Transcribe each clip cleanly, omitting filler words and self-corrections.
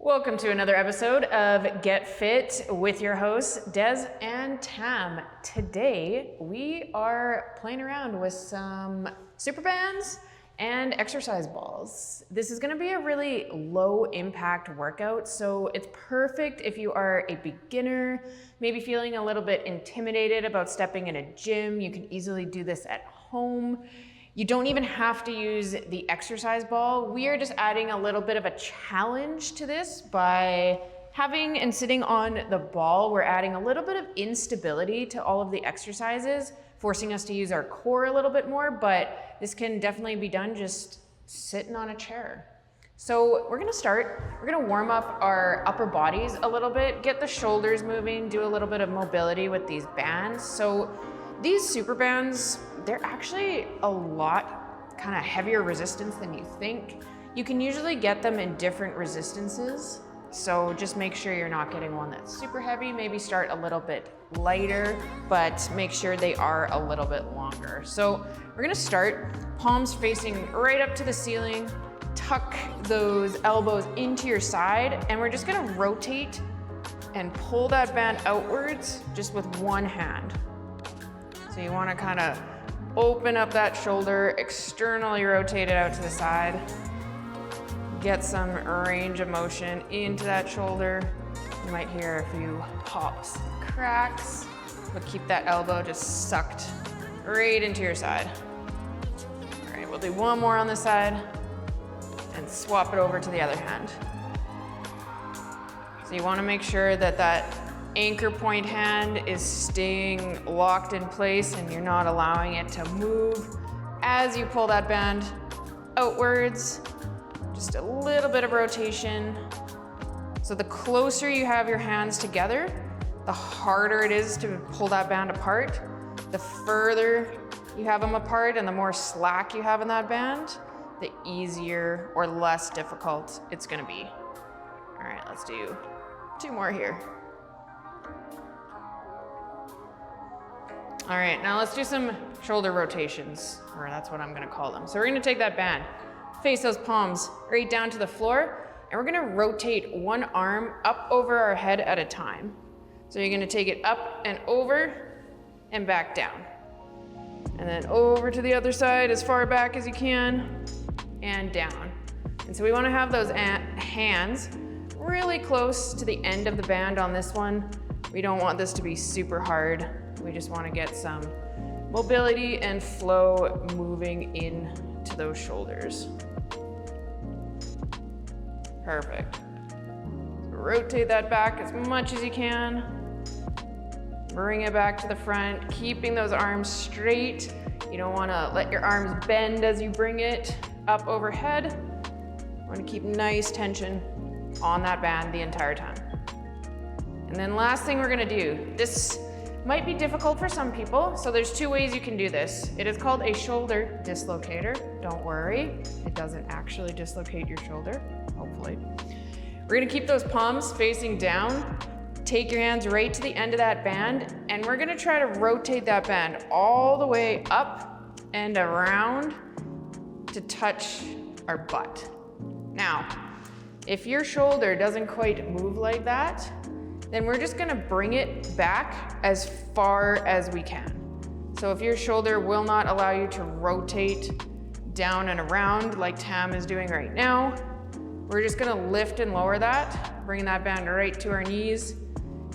Welcome to another episode of Get Fit with your hosts, Des and Tam. Today, we are playing around with some super bands and exercise balls. This is gonna be a really low impact workout, so it's perfect if you are a beginner, maybe feeling a little bit intimidated about stepping in a gym. You can easily do this at home. You don't even have to use the exercise ball. We are just adding a little bit of a challenge to this by having and sitting on the ball. We're adding a little bit of instability to all of the exercises, forcing us to use our core a little bit more, but this can definitely be done just sitting on a chair. So we're gonna start, we're gonna warm up our upper bodies a little bit, get the shoulders moving, do a little bit of mobility with these bands. So these super bands, they're actually a lot kind of heavier resistance than you think. You can usually get them in different resistances. So just make sure you're not getting one that's super heavy. Maybe start a little bit lighter, but make sure they are a little bit longer. So we're gonna start palms facing right up to the ceiling, tuck those elbows into your side, and we're just gonna rotate and pull that band outwards just with one hand. So you wanna kind of open up that shoulder, externally rotate it out to the side. Get some range of motion into that shoulder. You might hear a few pops, cracks, but keep that elbow just sucked right into your side. All right, we'll do one more on this side and swap it over to the other hand. So you wanna make sure that that anchor point hand is staying locked in place and you're not allowing it to move as you pull that band outwards. Just a little bit of rotation. So the closer you have your hands together, the harder it is to pull that band apart. The further you have them apart and the more slack you have in that band, the easier or less difficult it's gonna be. All right, let's do 2 more here. All right, now let's do some shoulder rotations, or that's what I'm gonna call them. So we're gonna take that band, face those palms right down to the floor, and we're gonna rotate one arm up over our head at a time. So you're gonna take it up and over and back down. And then over to the other side as far back as you can and down. And so we wanna have those hands really close to the end of the band on this one. We don't want this to be super hard. We just want to get some mobility and flow moving into those shoulders. Perfect. So rotate that back as much as you can. Bring it back to the front, keeping those arms straight. You don't want to let your arms bend as you bring it up overhead. You want to keep nice tension on that band the entire time. And then last thing we're going to do, this might be difficult for some people, so there's 2 ways you can do this. It is called a shoulder dislocator. Don't worry, it doesn't actually dislocate your shoulder, hopefully. We're gonna keep those palms facing down, take your hands right to the end of that band, and we're gonna try to rotate that band all the way up and around to touch our butt. Now, if your shoulder doesn't quite move like that, then we're just gonna bring it back as far as we can. So if your shoulder will not allow you to rotate down and around like Tam is doing right now, we're just gonna lift and lower that, bringing that band right to our knees,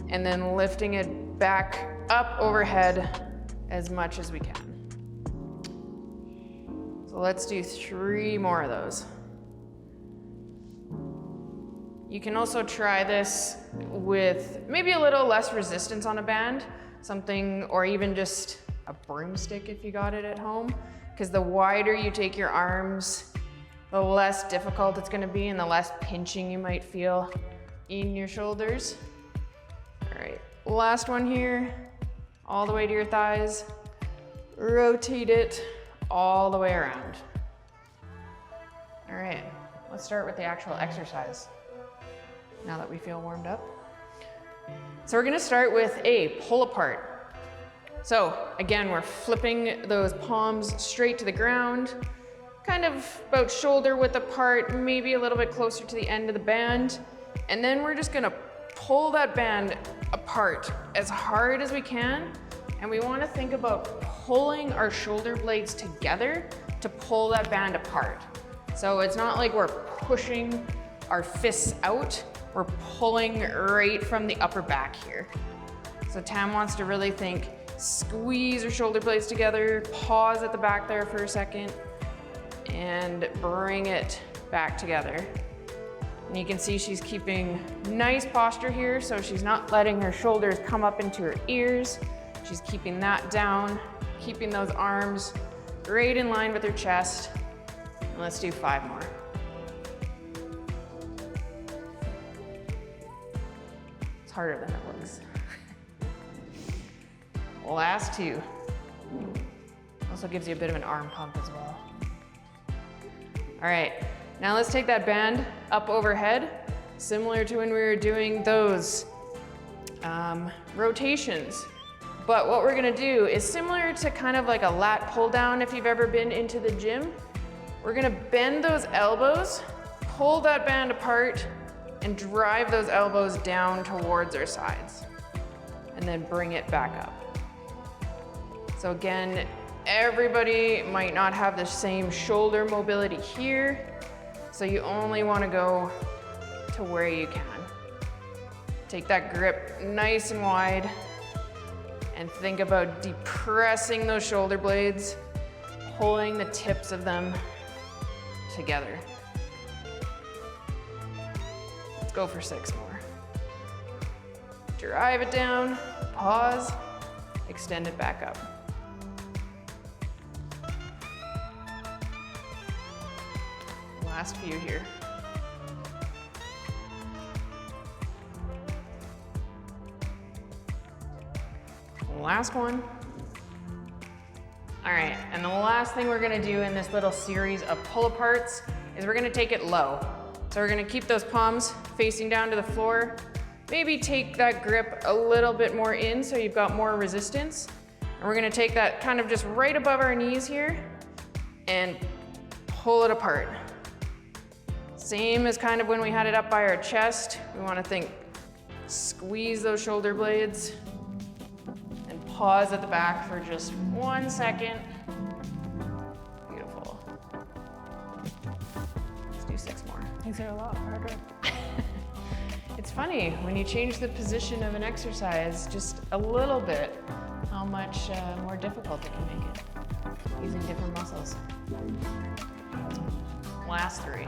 and then lifting it back up overhead as much as we can. So let's do 3 more of those. You can also try this with maybe a little less resistance on a band, something, or even just a broomstick if you got it at home, because the wider you take your arms, the less difficult it's gonna be and the less pinching you might feel in your shoulders. All right, last one here, all the way to your thighs. Rotate it all the way around. All right, let's start with the actual exercise now that we feel warmed up. So we're gonna start with a pull apart. So again, we're flipping those palms straight to the ground, kind of about shoulder width apart, maybe a little bit closer to the end of the band. And then we're just gonna pull that band apart as hard as we can. And we wanna think about pulling our shoulder blades together to pull that band apart. So it's not like we're pushing our fists out, we're pulling right from the upper back here. So Tam wants to really think, squeeze her shoulder blades together, pause at the back there for a second, and bring it back together. And you can see she's keeping nice posture here, so she's not letting her shoulders come up into her ears. She's keeping that down, keeping those arms right in line with her chest. And let's do 5 more. It's harder than it looks. Last 2. Also gives you a bit of an arm pump as well. All right, now let's take that band up overhead, similar to when we were doing those rotations. But what we're gonna do is similar to kind of like a lat pull down if you've ever been into the gym. We're gonna bend those elbows, pull that band apart, and drive those elbows down towards our sides. And then bring it back up. So again, everybody might not have the same shoulder mobility here, so you only want to go to where you can. Take that grip nice and wide and think about depressing those shoulder blades, pulling the tips of them together. Let's go for 6 more. Drive it down, pause, extend it back up. Last few here. Last one. All right, and the last thing we're gonna do in this little series of pull-aparts is we're gonna take it low. So we're gonna keep those palms facing down to the floor. Maybe take that grip a little bit more in so you've got more resistance. And we're gonna take that kind of just right above our knees here and pull it apart. Same as kind of when we had it up by our chest. We want to think, squeeze those shoulder blades and pause at the back for just 1 second. Beautiful. Let's do 6 more. These are a lot harder. It's funny when you change the position of an exercise just a little bit, how much more difficult it can make it using different muscles. Last 3.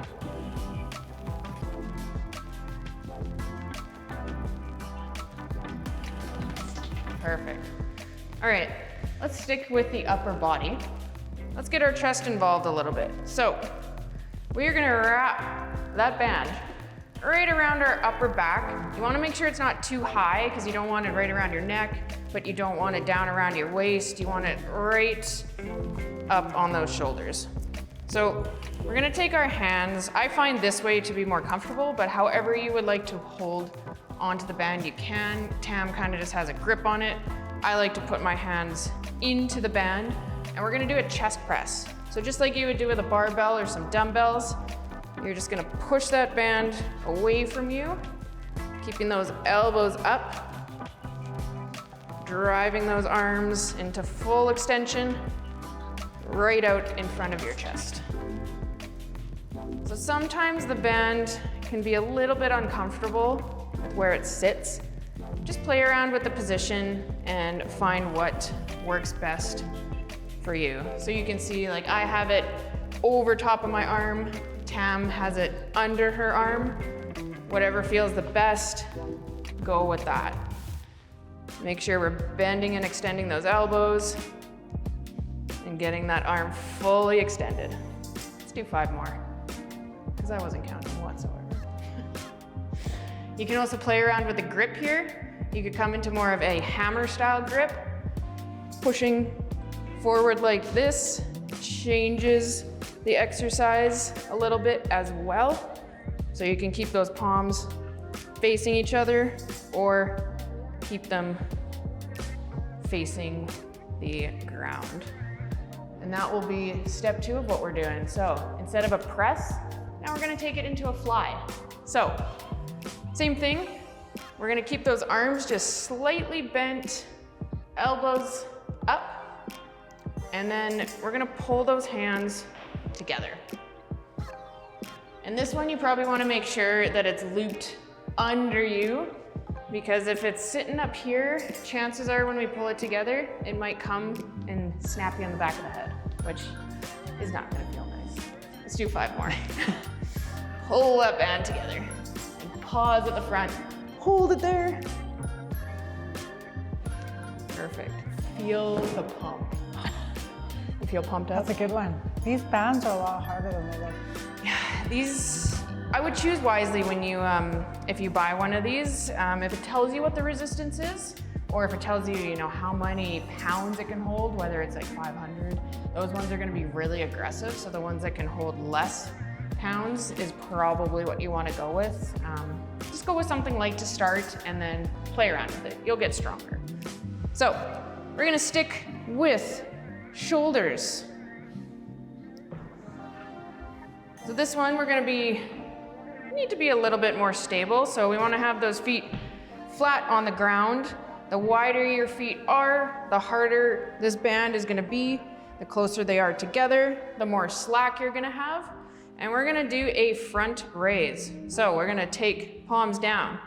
Perfect. All right, let's stick with the upper body. Let's get our chest involved a little bit. So we are gonna wrap that band right around our upper back. You wanna make sure it's not too high because you don't want it right around your neck, but you don't want it down around your waist. You want it right up on those shoulders. So we're gonna take our hands. I find this way to be more comfortable, but however you would like to hold onto the band, you can. Tam kind of just has a grip on it. I like to put my hands into the band, and we're gonna do a chest press. So just like you would do with a barbell or some dumbbells, you're just gonna push that band away from you, keeping those elbows up, driving those arms into full extension, right out in front of your chest. So sometimes the band can be a little bit uncomfortable with where it sits. Just play around with the position and find what works best for you. So you can see, like, I have it over top of my arm, Tam has it under her arm. Whatever feels the best, go with that. Make sure we're bending and extending those elbows and getting that arm fully extended. Let's do 5 more, because I wasn't counting whatsoever. You can also play around with the grip here. You could come into more of a hammer style grip. Pushing forward like this changes the exercise a little bit as well. So you can keep those palms facing each other or keep them facing the ground. And that will be step 2 of what we're doing. So instead of a press, now we're gonna take it into a fly. So Same thing, we're gonna keep those arms just slightly bent, elbows up, and then we're gonna pull those hands together. And this one, you probably wanna make sure that it's looped under you, because if it's sitting up here, chances are when we pull it together, it might come and snap you on the back of the head, which is not gonna feel nice. Let's do 5 more. Pull that band together and pause at the front. Hold it there. Perfect. Feel the pump. You feel pumped up? That's a good one. These bands are a lot harder than they look. Yeah, these, I would choose wisely when you, if you buy one of these. If it tells you what the resistance is, or if it tells you, you know, how many pounds it can hold, whether it's like 500, those ones are gonna be really aggressive. So the ones that can hold less pounds is probably what you wanna go with. Just go with something light to start and then play around with it. You'll get stronger. So we're gonna stick with shoulders. So this one, we need to be a little bit more stable. So we wanna have those feet flat on the ground. The wider your feet are, the harder this band is gonna be. The closer they are together, the more slack you're gonna have. And we're gonna do a front raise. So we're gonna take palms down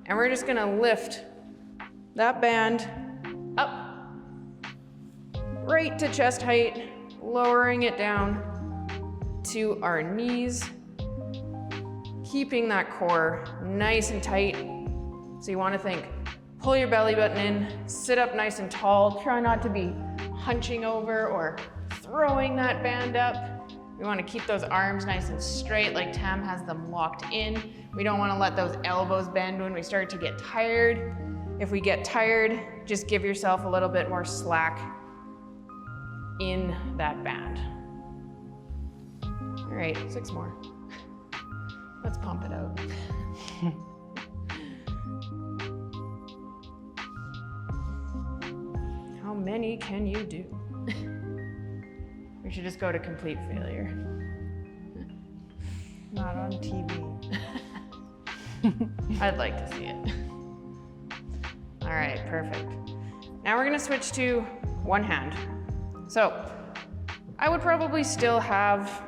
and we're just gonna lift that band up, right to chest height, lowering it down to our knees, keeping that core nice and tight. So you wanna think, pull your belly button in, sit up nice and tall, try not to be hunching over or throwing that band up. We wanna keep those arms nice and straight like Tam has them locked in. We don't wanna let those elbows bend when we start to get tired. If we get tired, just give yourself a little bit more slack in that band. All right, 6 more. Let's pump it out. How many can you do? We should just go to complete failure. Not on TV. I'd like to see it. All right, perfect. Now we're gonna switch to one hand. So I would probably still have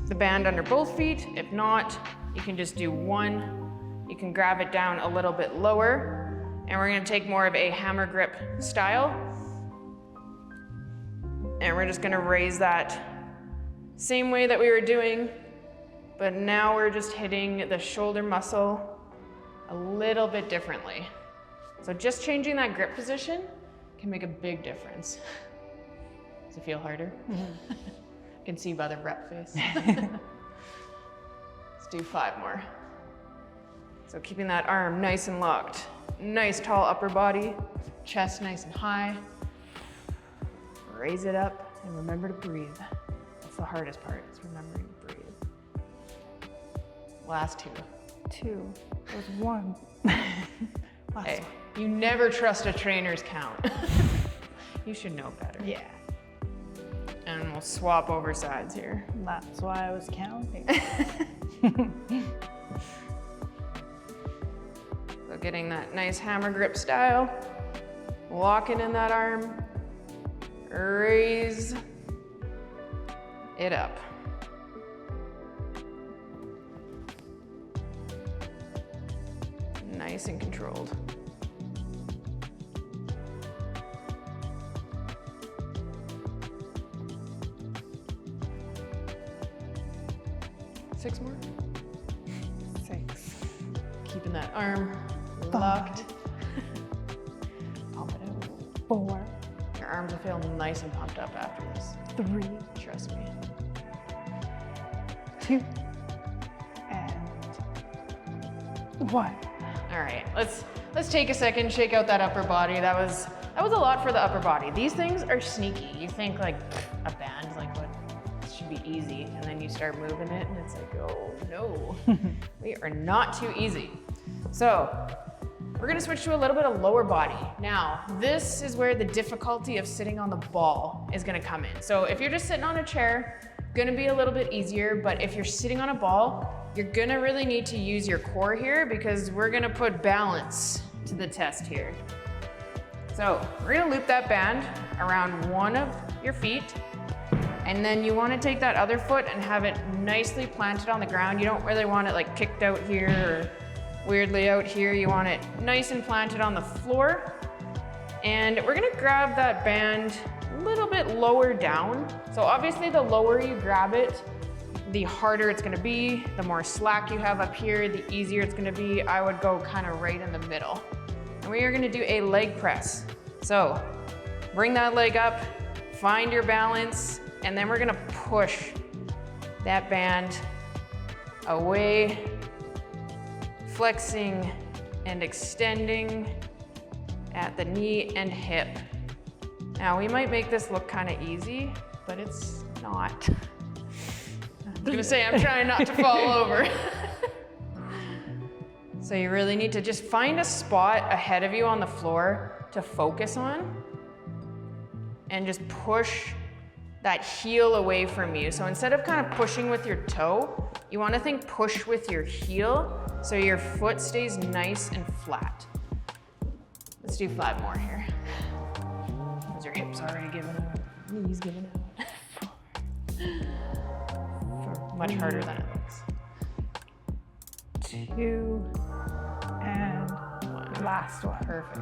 the band under both feet. If not, you can just do one. You can grab it down a little bit lower, and we're gonna take more of a hammer grip style. And we're just gonna raise that same way that we were doing, but now we're just hitting the shoulder muscle a little bit differently. So just changing that grip position can make a big difference. Does it feel harder? Mm-hmm. You can see by the rep face. Let's do 5 more. So keeping that arm nice and locked. Nice tall upper body, chest nice and high. Raise it up and remember to breathe. That's the hardest part, is remembering to breathe. Last 2. 2. There's 1. Hey, you never trust a trainer's count. You should know better. Yeah. And we'll swap over sides here. That's why I was counting. So getting that nice hammer grip style, locking in that arm, raise it up. Nice and controlled. Six more. 6. Keeping that arm locked. Pump it out. 4. Your arms will feel nice and pumped up after this. 3. Trust me. 2. And 1. All right, let's take a second, shake out that upper body. That was a lot for the upper body. These things are sneaky. You think like a band, like what? This should be easy, and then you start moving it, and it's like, oh no, we are not too easy. So we're gonna switch to a little bit of lower body. Now, this is where the difficulty of sitting on the ball is gonna come in. So if you're just sitting on a chair, gonna be a little bit easier, but if you're sitting on a ball, you're gonna really need to use your core here because we're gonna put balance to the test here. So we're gonna loop that band around one of your feet, and then you wanna take that other foot and have it nicely planted on the ground. You don't really want it like kicked out here or weirdly out here. You want it nice and planted on the floor. And we're gonna grab that band a little bit lower down. So obviously the lower you grab it, the harder it's gonna be. The more slack you have up here, the easier it's gonna be. I would go kind of right in the middle. And we are gonna do a leg press. So bring that leg up, find your balance, and then we're gonna push that band away, flexing and extending at the knee and hip. Now we might make this look kind of easy, but it's not. I was gonna say, I'm trying not to fall over. So you really need to just find a spot ahead of you on the floor to focus on and just push that heel away from you. So instead of kind of pushing with your toe, you want to think push with your heel so your foot stays nice and flat. Let's do 5 more here. As your hips already giving out, knees giving out. Much harder than it looks. 2, and last one. Perfect.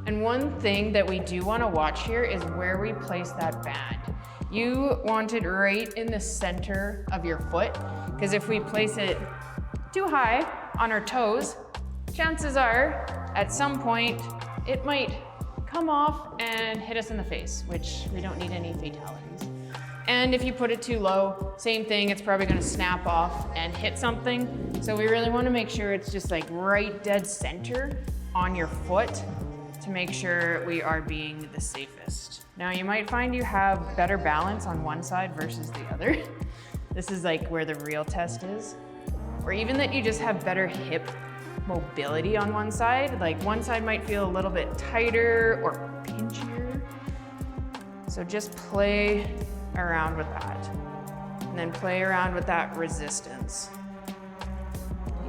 And one thing that we do want to watch here is where we place that band. You want it right in the center of your foot, because if we place it too high on our toes, chances are at some point it might come off and hit us in the face, which we don't need any fatalities. And if you put it too low, same thing, it's probably gonna snap off and hit something. So we really wanna make sure it's just like right dead center on your foot to make sure we are being the safest. Now you might find you have better balance on one side versus the other. This is like where the real test is. Or even that you just have better hip mobility on one side. Like one side might feel a little bit tighter or pinchier. So just play around with that. And then play around with that resistance. Do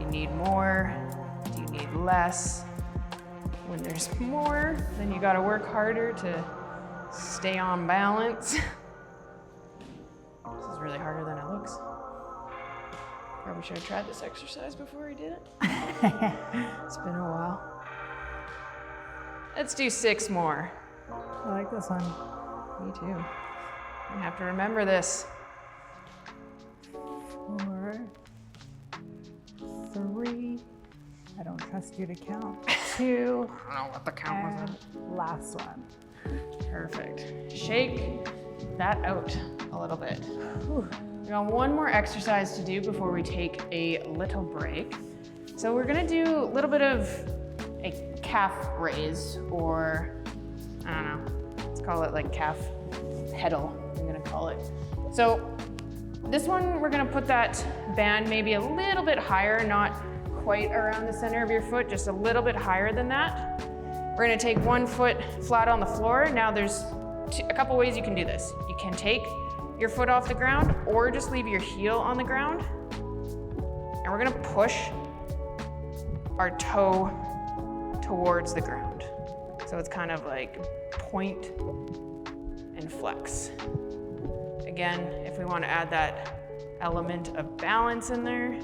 you need more? Do you need less? When there's more, then you gotta work harder to stay on balance. This is really harder than it looks. Probably should have tried this exercise before I did it. It's been a while. Let's do 6 more. I like this one. Me too. I have to remember this. 4, 3. I don't trust you to count. 2. I don't know what the count was. And last one. Perfect. Shake that out a little bit. Whew. We got one more exercise to do before we take a little break. So we're gonna do a little bit of a calf raise, or I don't know, let's call it like calf pedal, I'm gonna call it. So this one, we're gonna put that band maybe a little bit higher, not quite around the center of your foot, just a little bit higher than that. We're gonna take one foot flat on the floor. Now there's a couple ways you can do this. You can take your foot off the ground or just leave your heel on the ground. And we're gonna push our toe towards the ground. So it's kind of like point and flex. Again, if we want to add that element of balance in there,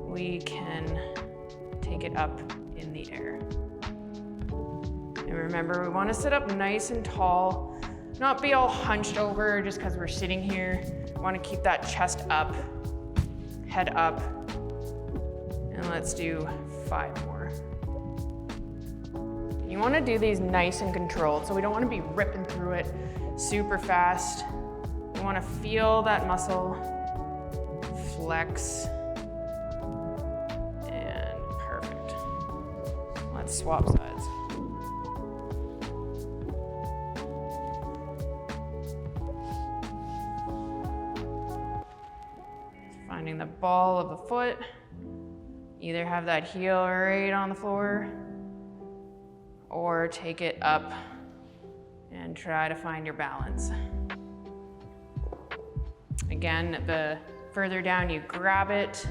we can take it up in the air. And remember, we want to sit up nice and tall, not be all hunched over just because we're sitting here. We want to keep that chest up, head up, and let's do 5 more. You want to do these nice and controlled, so we don't want to be ripping through it super fast. We want to feel that muscle flex. And perfect. Let's swap sides. Finding the ball of the foot. Either have that heel right on the floor or take it up and try to find your balance. Again, the further down you grab it,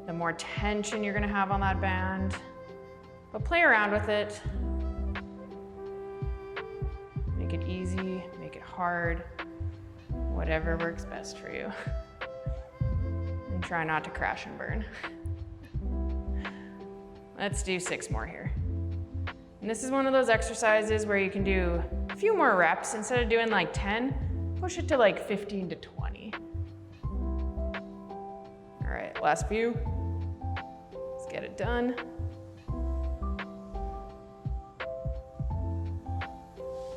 the more tension you're gonna have on that band. But play around with it. Make it easy, make it hard, whatever works best for you. And try not to crash and burn. Let's do 6 more here. And this is one of those exercises where you can do a few more reps. Instead of doing like 10, push it to like 15 to 20. All right, last few. Let's get it done.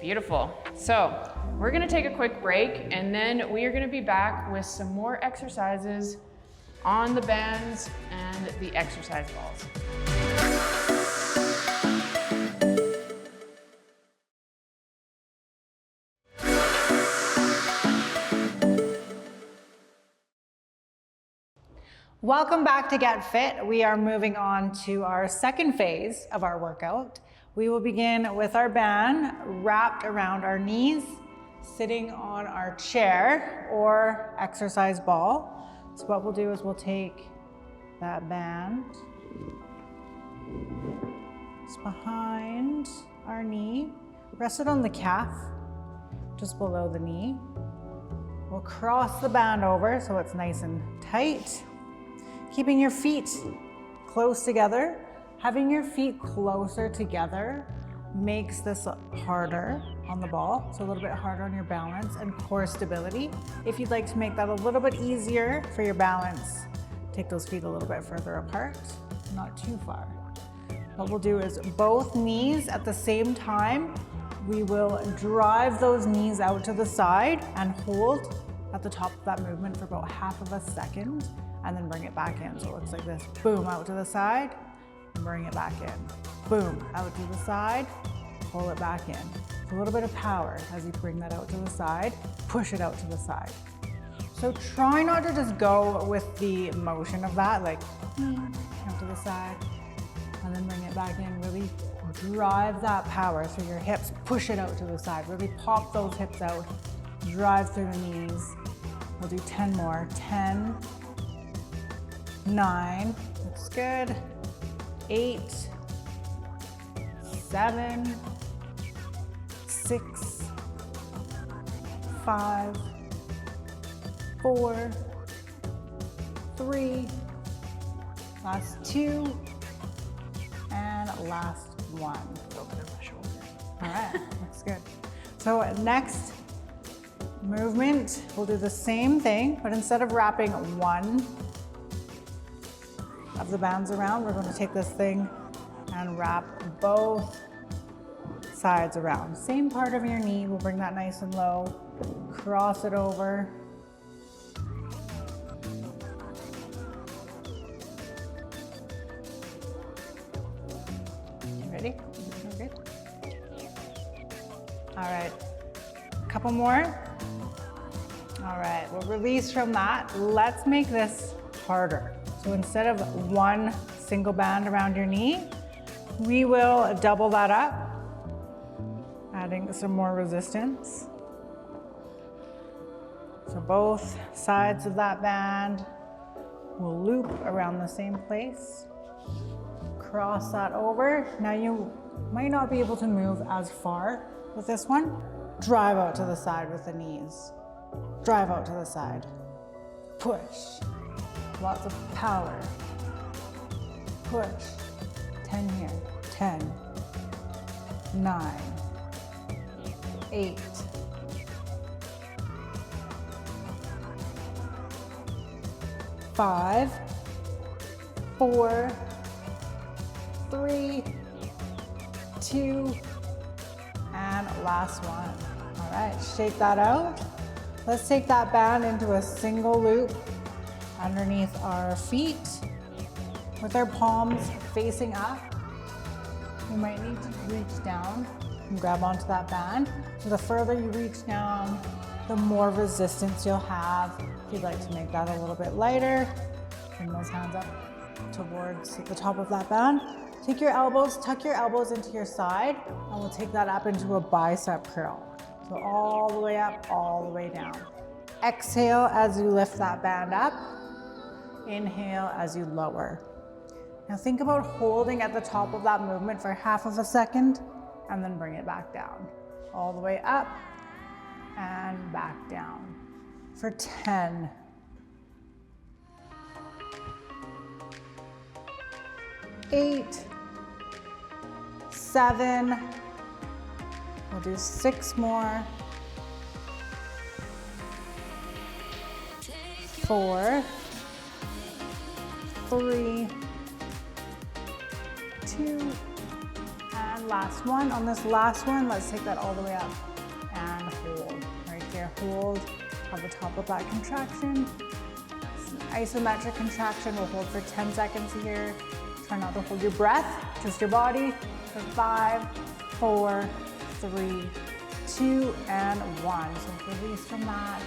Beautiful. So we're gonna take a quick break and then we are gonna be back with some more exercises on the bands and the exercise balls. Welcome back to Get Fit. We are moving on to our second phase of our workout. We will begin with our band wrapped around our knees, sitting on our chair or exercise ball. So what we'll do is we'll take that band just behind our knee, rest it on the calf, just below the knee. We'll cross the band over so it's nice and tight. Keeping your feet close together. Having your feet closer together makes this harder on the ball, so a little bit harder on your balance and core stability. If you'd like to make that a little bit easier for your balance, take those feet a little bit further apart, not too far. What we'll do is both knees at the same time, we will drive those knees out to the side and hold at the top of that movement for about half of a second, and then bring it back in. So it looks like this, boom, out to the side, and bring it back in. Boom, out to the side, pull it back in. A little bit of power as you bring that out to the side, push it out to the side. So try not to just go with the motion of that, like out to the side, and then bring it back in. Really drive that power through your hips, push it out to the side. Really pop those hips out, drive through the knees. We'll do 10 more, 10, 9, looks good, 8, 7, 6, 5, 4, 3, last 2, and last 1. A little bit of my shoulder. All right, looks good. So next movement, we'll do the same thing, but instead of wrapping one of the bands around, we're going to take this thing and wrap both sides around. Same part of your knee, we'll bring that nice and low, cross it over. You ready? Good. All right, a couple more. All right, we'll release from that. Let's make this harder. So instead of one single band around your knee, we will double that up, adding some more resistance. So both sides of that band will loop around the same place. Cross that over. Now you might not be able to move as far with this one. Drive out to the side with the knees. Drive out to the side. Push. Lots of power. Push. 10 here. 10, 9, 8, 5, 4, 3, 2, and last one. All right, shake that out. Let's take that band into a single loop underneath our feet with our palms facing up. You might need to reach down and grab onto that band. So the further you reach down, the more resistance you'll have. If you'd like to make that a little bit lighter, bring those hands up towards the top of that band. Take your elbows, tuck your elbows into your side, and we'll take that up into a bicep curl. So all the way up, all the way down. Exhale as you lift that band up. Inhale as you lower. Now think about holding at the top of that movement for half of a second and then bring it back down. All the way up and back down. For 10. 8. 7. We'll do 6 more. 4. 3. 2. And last one. On this last one, let's take that all the way up and hold. Right here, hold. Have the top of that contraction. It's an isometric contraction. We'll hold for 10 seconds here. Try not to hold your breath, just your body. For 5, 4, 3, 2, and 1. So release from that.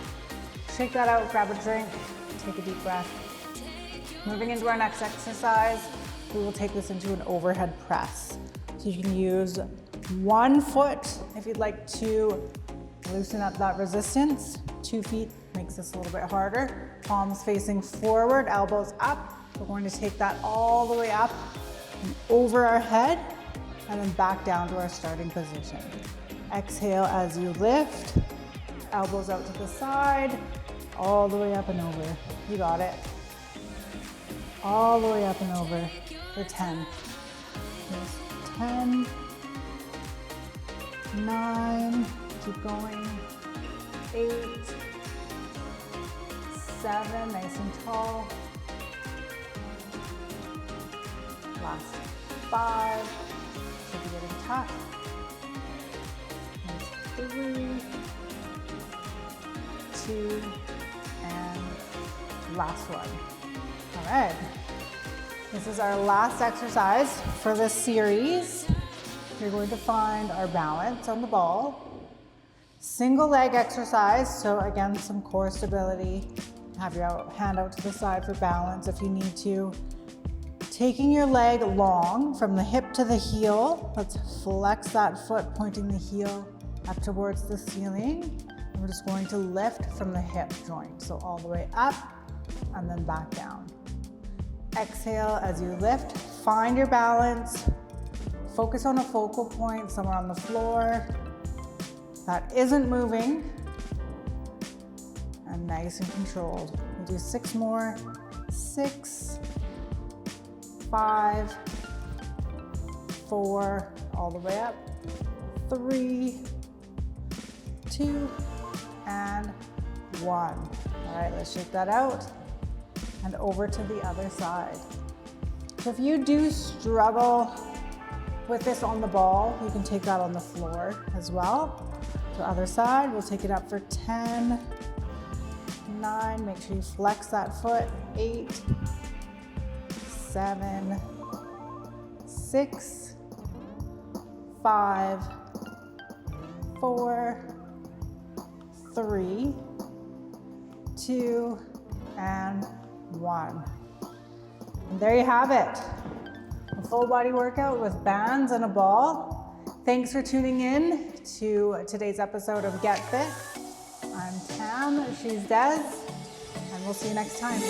Shake that out, grab a drink, take a deep breath. Moving into our next exercise, we will take this into an overhead press. So you can use one foot if you'd like to loosen up that resistance. 2 feet makes this a little bit harder. Palms facing forward, elbows up. We're going to take that all the way up and over our head and then back down to our starting position. Exhale as you lift, elbows out to the side, all the way up and over. You got it. All the way up and over for 10. Here's 10, 9, keep going, 8, 7, nice and tall. Last 5, should be getting tough. There's 3, 2, and last one. All right. This is our last exercise for this series. You're going to find our balance on the ball. Single leg exercise, so again, some core stability. Have your hand out to the side for balance if you need to. Taking your leg long from the hip to the heel. Let's flex that foot, pointing the heel up towards the ceiling. And we're just going to lift from the hip joint. So all the way up and then back down. Exhale as you lift. Find your balance. Focus on a focal point somewhere on the floor that isn't moving. And nice and controlled. We'll do 6 more. 6, 5, 4, all the way up, 3, 2, and 1. All right, let's shake that out and over to the other side. So if you do struggle with this on the ball, you can take that on the floor as well. So other side, we'll take it up for 10, 9, make sure you flex that foot, 8, 7, 6, 5, 4, 3, 2, and 1. And there you have it. A full body workout with bands and a ball. Thanks for tuning in to today's episode of Get Fit. I'm Tam, she's Des, and we'll see you next time.